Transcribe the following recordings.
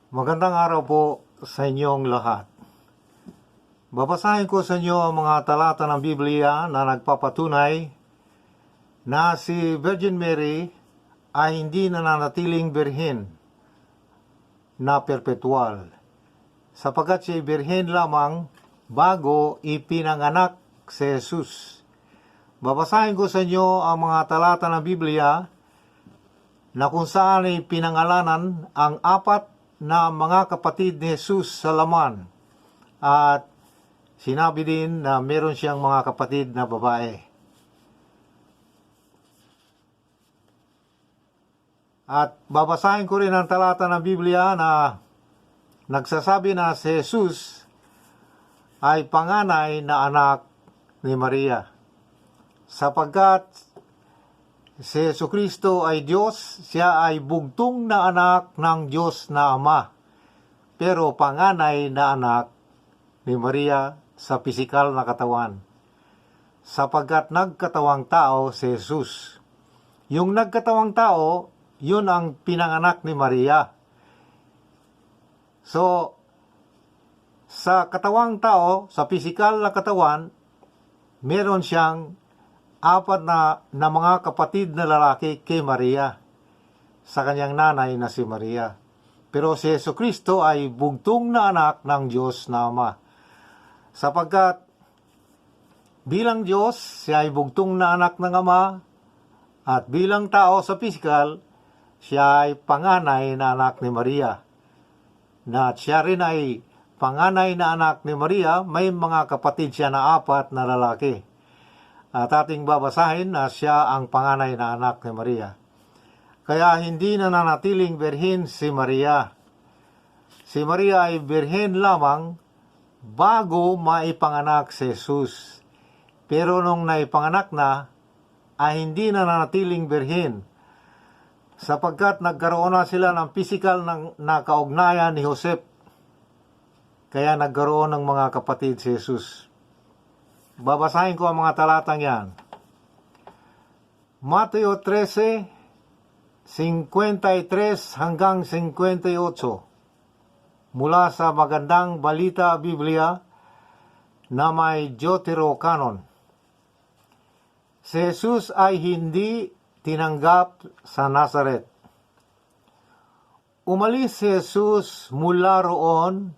Magandang araw po sa inyong lahat. Babasahin ko sa inyo ang mga talata ng Biblia na nagpapatunay na si Virgin Mary ay hindi nananatiling birhen na perpetual, sapagkat siya birhen lamang bago ipinanganak si Jesus. Babasahin ko sa inyo ang mga talata ng Biblia na kung saan ay pinangalanan ang apat na mga kapatid ni Jesus sa laman, at sinabi din na meron siyang mga kapatid na babae. At babasahin ko rin ang talata ng Biblia na nagsasabi na si Jesus ay panganay na anak ni Maria, sapagkat si Jesucristo ay Diyos, siya ay bugtong na anak ng Diyos na Ama, pero panganay na anak ni Maria sa pisikal na katawan, sapagkat nagkatawang tao si Jesus. Yung nagkatawang tao, yun ang pinanganak ni Maria. So, sa katawang tao, sa pisikal na katawan, meron siyang apat na mga kapatid na lalaki kay Maria, sa kanyang nanay na si Maria. Pero si Jesucristo ay bugtong na anak ng Diyos na Ama, sapagkat bilang Diyos, siya ay bugtong na anak ng Ama, at bilang tao sa pisikal, siya ay panganay na anak ni Maria. Na siya rin ay panganay na anak ni Maria, may mga kapatid siya na apat na lalaki. At ating babasahin na siya ang panganay na anak ni Maria. Kaya hindi nananatiling birhen si Maria. Si Maria ay birhen lamang bago maipanganak si Jesus. Pero nung naipanganak na, ay hindi nananatiling birhen, sapagkat nagkaroon na sila ng pisikal na kaugnayan ni Joseph. Kaya nagkaroon ng mga kapatid si Jesus. Babasahin ko ang mga talatang yan. Mateo 13, 53 hanggang 58. Mula sa Magandang Balita Biblia na may Deuterocanon. Si Jesus ay hindi tinanggap sa Nazaret. Umalis si Jesus mula roon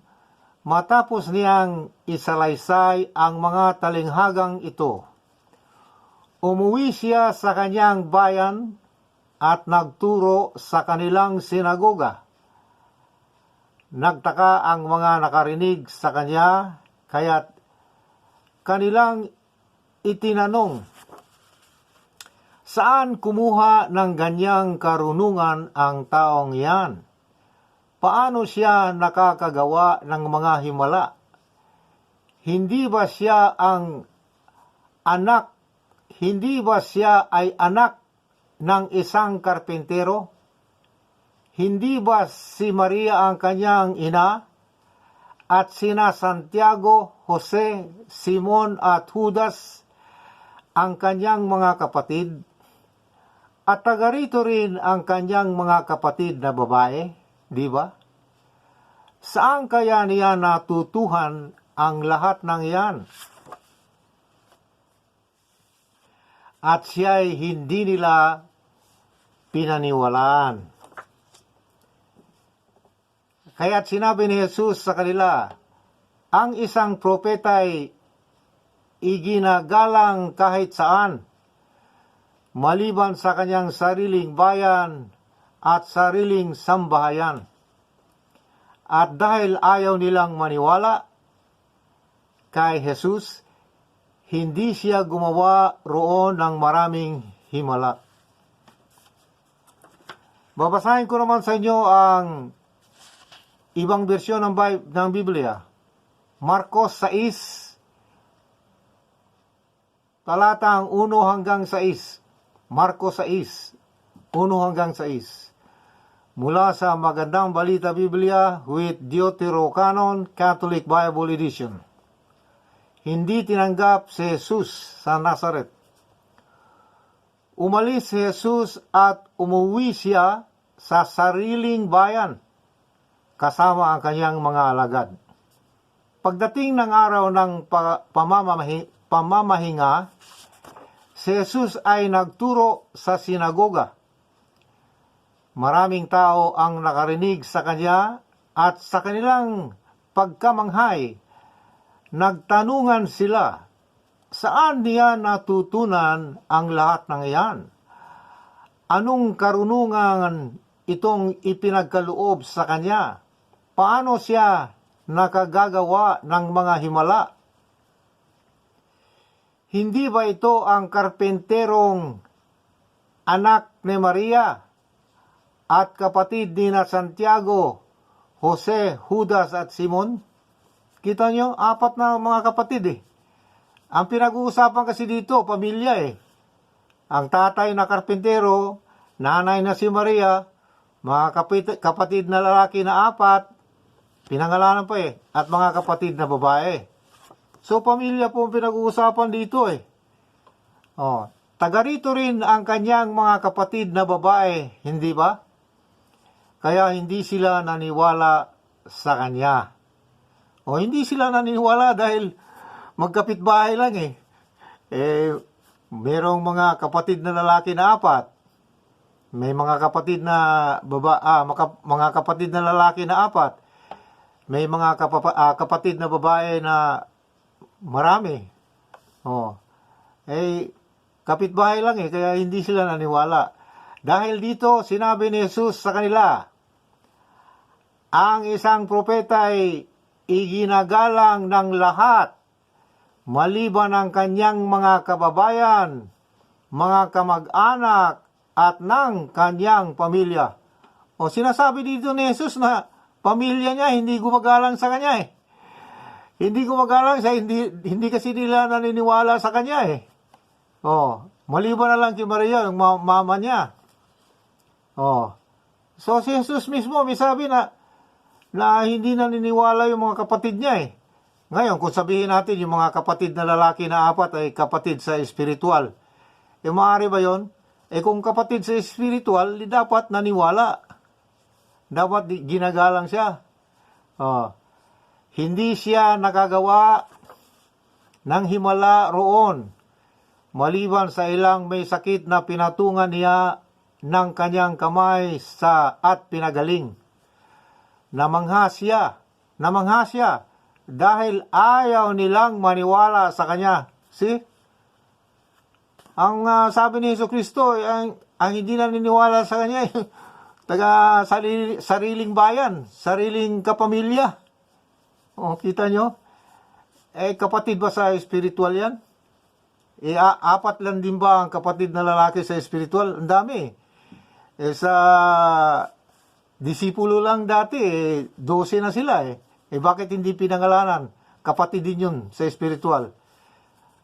matapos niyang isalaysay ang mga talinghagang ito. Umuwi siya sa kanyang bayan at nagturo sa kanilang sinagoga. Nagtaka ang mga nakarinig sa kanya, kaya't kanilang itinanong, saan kumuha ng ganyang karunungan ang taong yan? Paano siya nakakagawa ng mga himala? Hindi ba siya ay anak ng isang karpintero? Hindi ba si Maria ang kanyang ina? At sina Santiago, Jose, Simon at Judas ang kanyang mga kapatid? At taga rito rin ang kanyang mga kapatid na babae? Di ba? Saan kaya niya natutuhan ang lahat ng iyan? At siya'y hindi nila pinaniwalaan. Kaya't sinabi ni Jesus sa kanila, ang isang propeta'y iginagalang kahit saan, maliban sa kanyang sariling bayan at sariling sambahayan. At dahil ayaw nilang maniwala kay Jesus, hindi siya gumawa roon ng maraming himala. Babasahin ko naman sa inyo ang ibang bersyon ng Biblia. Marcos 6, talatang 1 hanggang 6. Marcos 6, 1 hanggang 6. Mula sa Magandang Balita Biblia with Deuterocanon Catholic Bible Edition. Hindi tinanggap si Jesus sa Nazaret. Umalis si Jesus at umuwi siya sa sariling bayan. kasama ang kanyang mga alagad. Pagdating ng araw ng pamamahinga, si Jesus ay nagturo sa sinagoga. Maraming tao ang nakarinig sa kanya at sa kanilang pagkamanghay, nagtanungan sila, saan niya natutunan ang lahat ng iyan? Anong karunungan itong ipinagkaloob sa kanya? Paano siya nakagagawa ng mga himala? Hindi ba ito ang karpenterong anak ni Maria at kapatid ni Santiago, Jose, Judas at Simon? Kita nyo, 4 na mga kapatid eh. Ang pinag-uusapan kasi dito, pamilya eh. Ang tatay na karpentero, nanay na si Maria, mga kapatid na lalaki na 4, pinangalanan pa eh, at mga kapatid na babae. So, pamilya po ang pinag-uusapan dito eh. Taga rito rin ang kanyang mga kapatid na babae, hindi ba? Kaya hindi sila naniwala sa kanya. Hindi sila naniniwala dahil magkapitbahay lang eh. Merong mga kapatid na lalaki na 4. May mga kapatid na mga kapatid na lalaki na 4. May mga kapatid na babae na marami. Kapitbahay lang eh, kaya hindi sila naniwala. Dahil dito, sinabi ni Jesus sa kanila, ang isang propeta ay iginagalang ng lahat, maliban ang kanyang mga kababayan, mga kamag-anak, at ng kanyang pamilya. Sinasabi dito ni Jesus na pamilya niya hindi gumagalang sa kanya eh. Hindi gumagalang siya, hindi kasi nila naniniwala sa kanya eh. Maliban na lang kay Maria, yung mama niya. So si Jesus mismo may sabi na hindi naniniwala yung mga kapatid niya eh. Ngayon, kung sabihin natin yung mga kapatid na lalaki na 4 ay kapatid sa espiritual, maaari ba yun? Kung kapatid sa espiritual, dapat naniwala. Dapat ginagalang siya. Hindi siya nakagawa ng himala roon, maliban sa ilang may sakit na pinatungan niya ng kanyang kamay at pinagaling. Namangha siya dahil ayaw nilang maniwala sa kanya. See? Ang sabi ni Jesucristo, ang hindi naniniwala sa kanya, taga sariling bayan, sariling kapamilya. Kita nyo? Kapatid ba sa spiritual yan? 4 lang din ba ang kapatid na lalaki sa spiritual? Ang dami. Sa disipulo lang dati, 12 na sila eh. Bakit hindi pinangalanan? Kapatid din yun sa spiritual.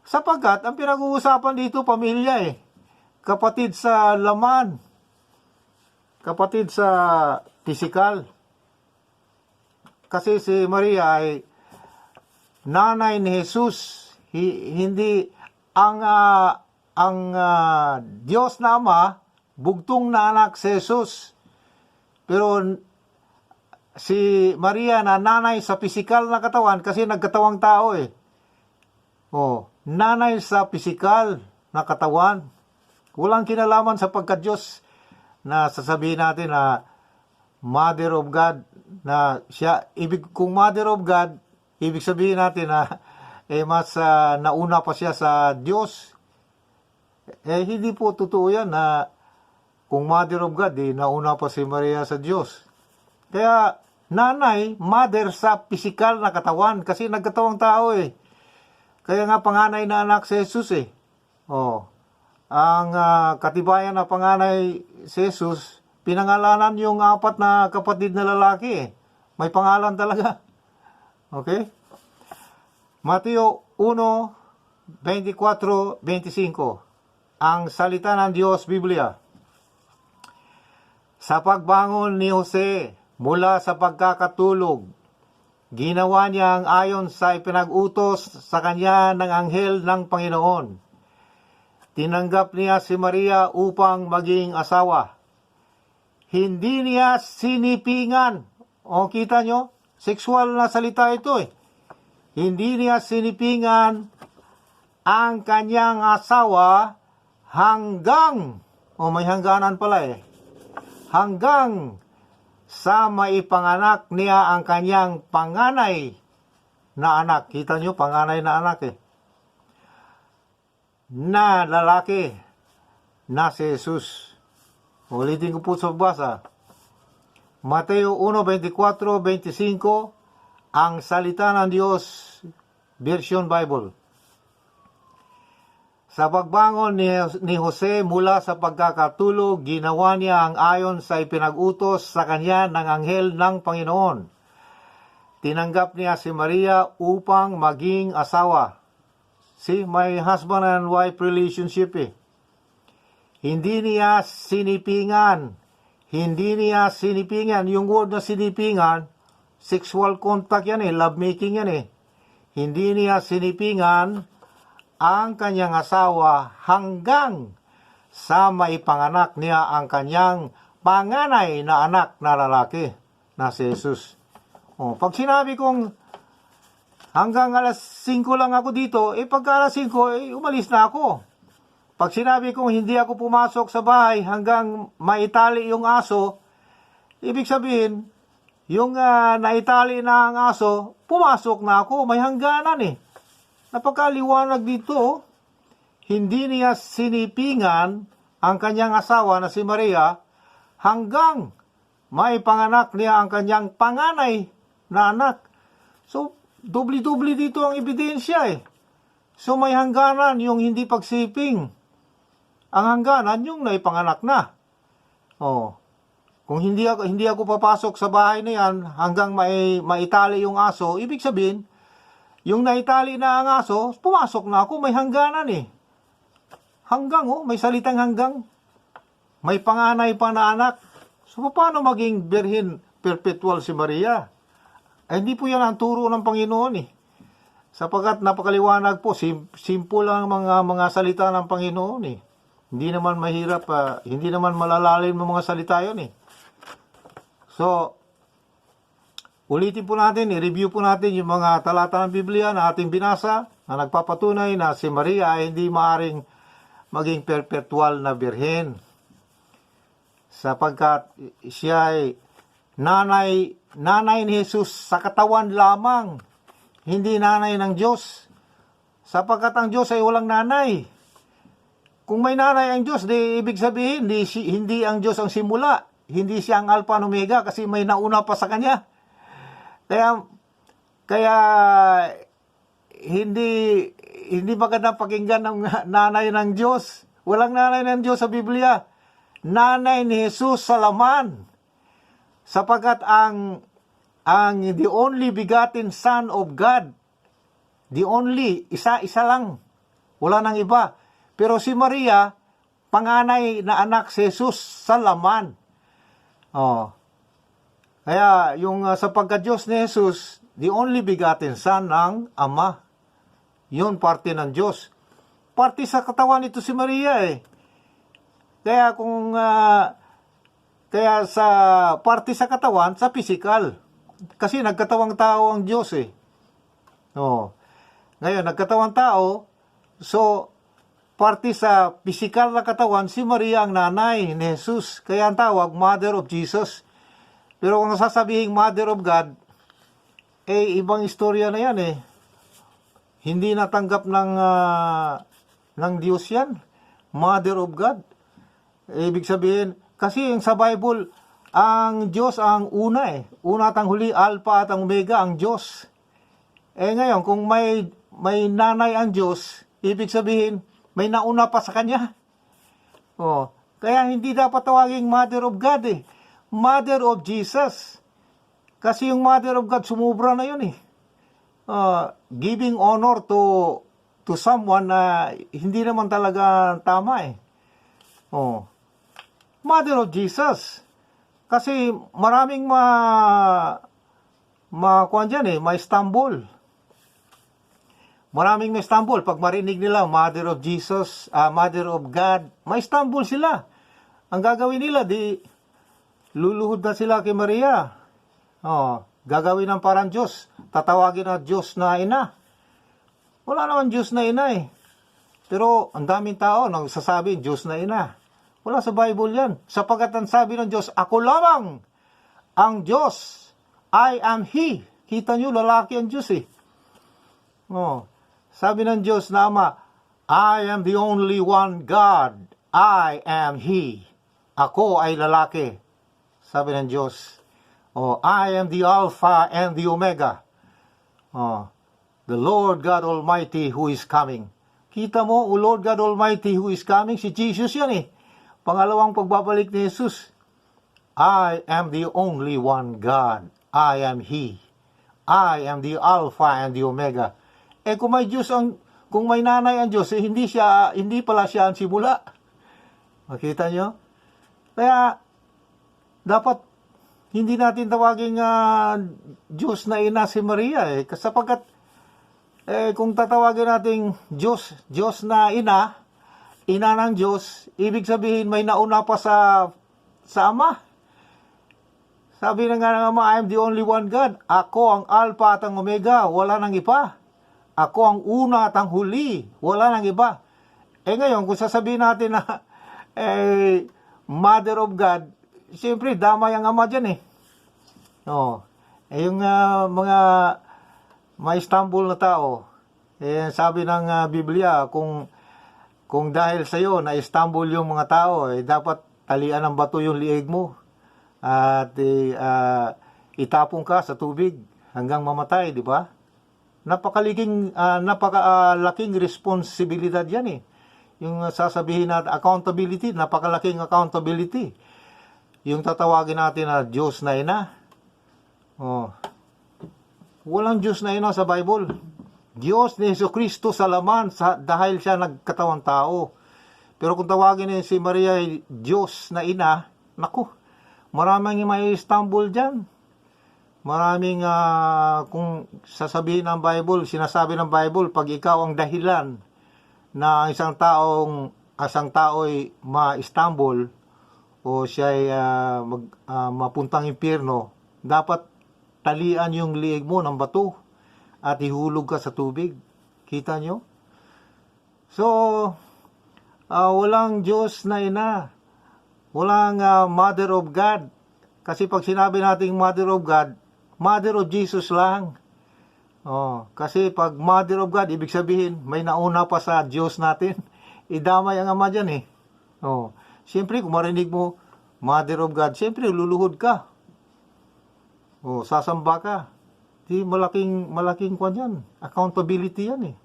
Sapagkat, ang pinag-uusapan dito, pamilya eh. Kapatid sa laman. Kapatid sa pisikal. Kasi si Maria ay nanay ni Jesus. Hindi ang Diyos na Ama, bugtong na anak si Jesus. Pero si Maria na nanay sa pisikal na katawan kasi nagkatawang tao eh. Nanay sa pisikal na katawan. Walang kinalaman sa pagka-Diyos na sasabihin natin na Mother of God na siya. Kung Mother of God, ibig sabihin natin na mas nauna pa siya sa Diyos. Hindi po totoo yan na kung Mother of God, nauna pa si Maria sa Diyos. Kaya, nanay, mother sa pisikal na katawan, kasi nagkatawang tao eh. Kaya nga panganay na anak si Jesus eh. Ang katibayan na panganay si Jesus, pinangalanan yung 4 na kapatid na lalaki eh. May pangalan talaga. Okay? Mateo 1:24-25. Ang salita ng Diyos, Biblia. Sa pagbangon ni Jose mula sa pagkakatulog, ginawa niya ang ayon sa ipinag-utos sa kanya ng anghel ng Panginoon. Tinanggap niya si Maria upang maging asawa. Hindi niya sinipingan. O, kita nyo, sexual na salita ito eh. Hindi niya sinipingan ang kanyang asawa hanggang, o may hangganan pala eh, hanggang sa maipanganak niya ang kanyang panganay na anak. Kita nyo, panganay na anak eh. Na lalaki na si Jesus. Ulitin ko po sa basa. Mateo 1:24-25, ang salita ng Diyos, Version Bible. Sa pagbangon ni Jose mula sa pagkakatulog, ginawa niya ang ayon sa ipinag-utos sa kanya ng anghel ng Panginoon. Tinanggap niya si Maria upang maging asawa. See, may husband and wife relationship eh. Hindi niya sinipingan. Yung word na sinipingan, sexual contact yan eh, love making yan eh. Hindi niya sinipingan ang kanyang asawa hanggang sa maipanganak niya ang kanyang panganay na anak na lalaki na si Jesus. O, pag sinabi kong hanggang alas 5 lang ako dito, pagka alas 5, umalis na ako. Pag sinabi kong hindi ako pumasok sa bahay hanggang maitali yung aso, ibig sabihin, yung naitali na ang aso, pumasok na ako, may hangganan eh. Napakaliwanag dito, hindi niya sinipingan ang kanyang asawa na si Maria hanggang maipanganak niya ang kanyang panganay na anak. So, dubli-dubli dito ang ebidensya eh. So, may hangganan yung hindi pagsiping. Ang hangganan yung naipanganak na. Oh. Kung hindi ako papasok sa bahay na yan hanggang maitali yung aso, ibig sabihin, yung naitali na ang aso, pumasok na ako, may hangganan eh. Hanggang may salitang hanggang. May panganay pa na anak. So, paano maging birhen perpetual si Maria? Hindi po yan ang turo ng Panginoon eh. Sapagkat napakaliwanag po, simple lang mga salita ng Panginoon eh. Hindi naman mahirap, hindi naman malalalim ng mga salita yun eh. So, ulitin po natin, i-review po natin yung mga talata ng Biblia na ating binasa na nagpapatunay na si Maria ay hindi maaring maging perpetual na birhen. Sapagkat siya ay nanay ni Jesus sa katawan lamang, hindi nanay ng Diyos. Sapagkat ang Diyos ay walang nanay. Kung may nanay ang Diyos, di ibig sabihin, hindi ang Diyos ang simula. Hindi siya ang Alpha and Omega kasi may nauna pa sa Kanya. Kaya hindi magandang pakinggan ng nanay ng Diyos. Walang nanay ng Diyos sa Biblia. Nanay ni Jesus sa laman. Sapagkat ang the only begotten Son of God, the only, isa lang. Wala nang iba. Pero si Maria, panganay na anak si Jesus sa laman. Oh. Kaya yung sapagkat Diyos ni Jesus, the only begotten Son ng Ama. Yun parte ng Diyos. Parte sa katawan ito si Maria eh. Kaya kaya sa parte sa katawan, sa physical. Kasi nagkatawang tao ang Diyos eh. Oh. Ngayon, nagkatawang tao, so parte sa physical na katawan, si Maria ang nanay ni Jesus. Kaya ang tawag, Mother of Jesus. Pero kung sasabihin Mother of God, ibang istorya na yan eh. Hindi natanggap ng Diyos yan. Mother of God. Ibig sabihin, kasi sa Bible, ang Diyos ang una eh. Una at ang huli, Alpha at ang Omega, ang Diyos. Ngayon, kung may nanay ang Diyos, ibig sabihin, may nauna pa sa Kanya. Oh, kaya hindi dapat tawaging Mother of God eh. Mother of Jesus. Kasi yung Mother of God, sumubra na yun eh. Giving honor to someone na hindi naman talaga tama eh. Oh, Mother of Jesus. Kasi maraming kuwan dyan eh, may stumble. Maraming may stumble. Pag marinig nila, Mother of Jesus, Mother of God, may stumble sila. Ang gagawin nila, luluhod na sila kay Maria. Gagawin ng parang Diyos. Tatawagin na Diyos na ina. Wala naman Diyos na ina eh. Pero ang daming tao nagsasabi Diyos na ina. Wala sa Bible yan. Sapagkat ang sabi ng Diyos, ako lamang ang Diyos. I am He. Kita nyo, lalaki ang Diyos eh. Sabi ng Diyos na Ama, I am the only one God. I am He. Ako ay lalaki. Sabi ng Diyos. I am the Alpha and the Omega. The Lord God Almighty who is coming. Kita mo, O Lord God Almighty who is coming, si Jesus yan eh. Pangalawang pagbabalik ni Jesus. I am the only one God. I am He. I am the Alpha and the Omega. Kung may Diyos kung may nanay ang Diyos, hindi pala siya ang simula. Makita nyo? Kaya, dapat hindi natin tawagin Diyos na ina si Maria eh. Sapagkat, kung tatawagin natin Diyos na ina ng Diyos, ibig sabihin may nauna pa sa Ama. Sabi na nga ng Ama, I am the only one God. Ako ang Alpha at ang Omega, wala nang iba. Ako ang una at ang huli, wala nang iba. Ngayon, kung sasabihin natin na Mother of God, siyempre, damay ang Ama dyan eh. Yung mga ma-Istanbul na tao, sabi ng Biblia, kung dahil sa'yo na Istanbul yung mga tao, dapat talian ng bato yung liig mo at itapong ka sa tubig hanggang mamatay, di ba? Napakalaking responsibilidad yan eh. Yung sasabihin natin, accountability, napakalaking accountability. Yung tatawagin natin na Diyos na ina. Walang Diyos na ina sa Bible. Diyos ni Jesucristo sa laman dahil siya nagkatawang tao. Pero kung tawagin ni si Maria Diyos na ina, naku, maraming may Istanbul dyan. Maraming, kung sasabihin ng Bible, sinasabi ng Bible, pag ikaw ang dahilan na isang tao'y ma-Istanbul o siya'y mapuntang impyerno, dapat talian yung liig mo ng bato at ihulog ka sa tubig. Kita nyo? So, walang Diyos na ina. Walang Mother of God. Kasi pag sinabi nating Mother of God, Mother of Jesus lang. Kasi pag Mother of God, ibig sabihin, may nauna pa sa Diyos natin. Idamay ang Ama dyan eh. Siyempre, kung marinig mo, Mother of God, siyempre, luluhod ka. Sasamba ka. Di malaking kwan yan. Accountability yan eh.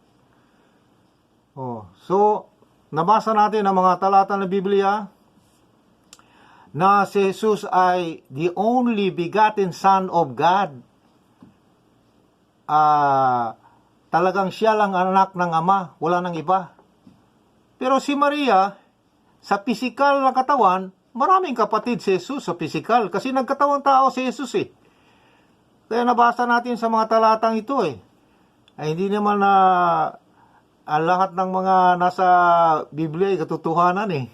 So, nabasa natin ang mga talata ng Biblia na si Jesus ay the only begotten Son of God. Talagang siya lang anak ng Ama, wala nang iba. Pero si Maria, sa pisikal na katawan, maraming kapatid si Jesus sa pisikal kasi nagkatawang tao si Jesus eh. Kaya nabasa natin sa mga talatang ito eh. Hindi naman na ang lahat ng mga nasa Biblia ay katotohanan eh.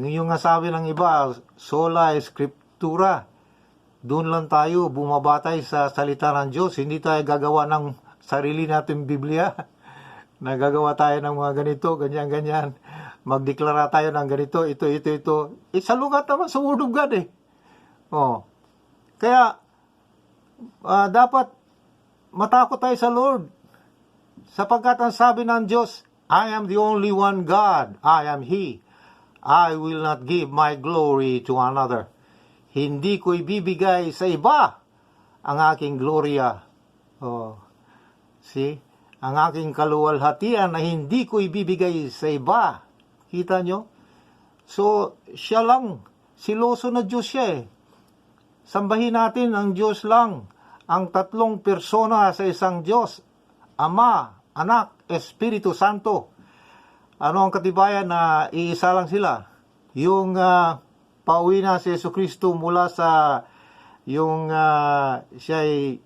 Yung nga sabi ng iba, sola scriptura. Doon lang tayo bumabatay sa salita ng Diyos. Hindi tayo gagawa ng sarili natin Biblia. Nagagawa tayo ng mga ganito, ganyan. Magdeklara tayo ng ganito, ito. Salungat naman sa Word of God eh. Kaya, dapat matakot tayo sa Lord. Sapagkat ang sabi ng Diyos, I am the only one God. I am He. I will not give my glory to another. Hindi ko ibibigay sa iba ang aking gloria. See? Ang aking kaluwalhatian na hindi ko ibibigay sa iba. Kita nyo? So, siya lang. Siloso na Diyos siya eh. Sambahin natin ang Diyos lang. Ang tatlong persona sa isang Diyos. Ama, Anak, Espiritu Santo. Ano ang katibayan na iisa lang sila? Yung pauwi na si Jesucristo mula sa yung siya'y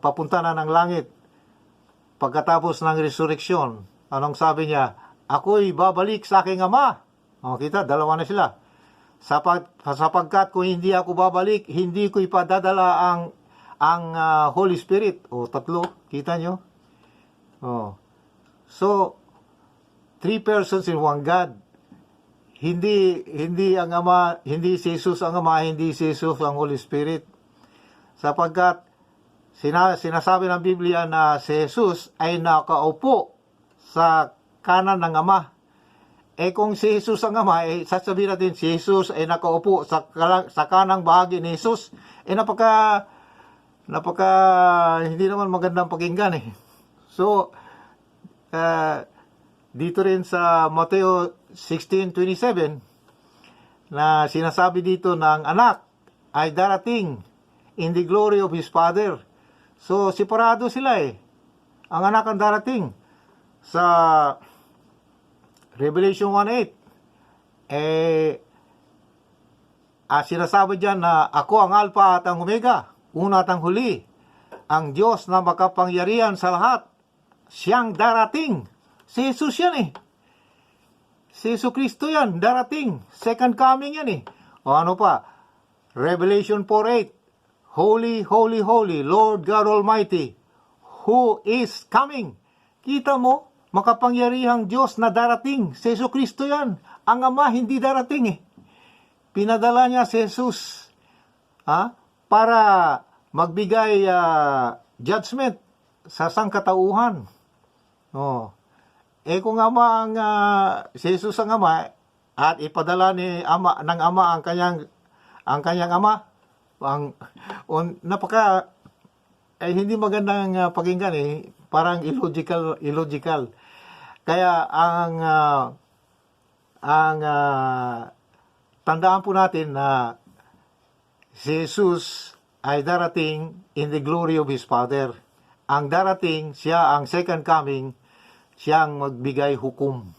papunta na ng langit pagkatapos ng resurrection. Anong sabi niya? Ako'y babalik sa aking Ama. Kita, dalawa na sila. sapagkat kung hindi ako babalik, hindi ko ipadadala ang Holy Spirit. O, tatlo. Kita nyo? Oh. So, 3 persons in one God. Hindi ang Ama, hindi si Jesus ang Ama, hindi si Jesus ang Holy Spirit. Sapagkat sinasabi ng Biblia na si Jesus ay nakaupo sa kanan ng Ama. Kung si Jesus ang Ama, sasabihin natin si Jesus ay nakaupo sa kanang bahagi ni Jesus. Napaka hindi naman magandang pakinggan So, dito rin sa Mateo 16:27 na sinasabi dito ng anak ay darating in the glory of his Father. So, separado sila Ang anak ang darating. Sa Revelation 1:8, sinasabi dyan na ako ang Alpha at ang Omega, una at ang huli, ang Diyos na makapangyarihan sa lahat, siyang darating. Si Jesus yan Si Jesu Kristo yan, darating. Second coming yan O ano pa? Revelation 4:8, Holy, holy, holy, Lord God Almighty, who is coming. Kita mo, makapangyarihang Diyos na darating. Si Jesu Kristo yan. Ang Ama hindi darating Pinadala niya si Jesus para magbigay judgment sa sangkatauhan. Kung Ama ang si Jesus ang Ama at ipadala ng Ama ang kanyang Ama, hindi magandang pakinggan parang illogical. Kaya ang tandaan po natin na si Jesus ay darating in the glory of his Father. Ang darating, siya ang second coming, siyang magbigay hukom.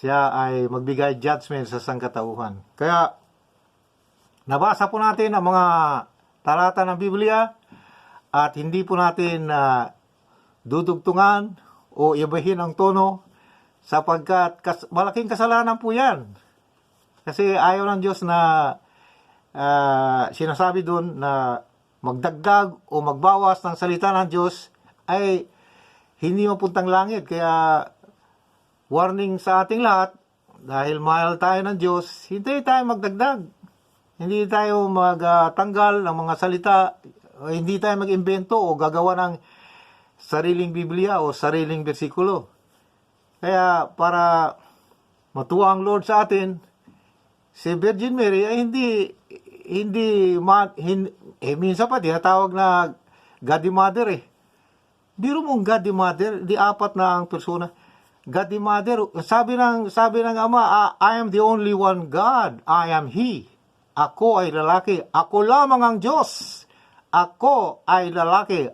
Siya ay magbigay judgment sa sangkatauhan. Kaya, nabasa po natin ang mga talata ng Biblia at hindi po natin dudugtungan o ibahin ang tono sapagkat malaking kasalanan po yan. Kasi ayaw ng Diyos na sinasabi doon na magdagdag o magbawas ng salita ng Diyos ay hindi mapuntang langit. Kaya warning sa ating lahat, dahil mahal tayo ng Diyos, hindi tayo magdagdag. Hindi tayo magtanggal ng mga salita, hindi tayo mag-imbento o gagawa ng sariling Biblia o sariling bersikulo. Kaya para matuwa ang Lord sa atin, si Virgin Mary ay minsan pa tinatawag na God the Mother Biro mong God the Mother, di apat na ang persona. God the Mother, sabi ng Ama, I am the only one God, I am He. Ako ay lalaki, ako lamang ang Diyos. Ako ay lalaki.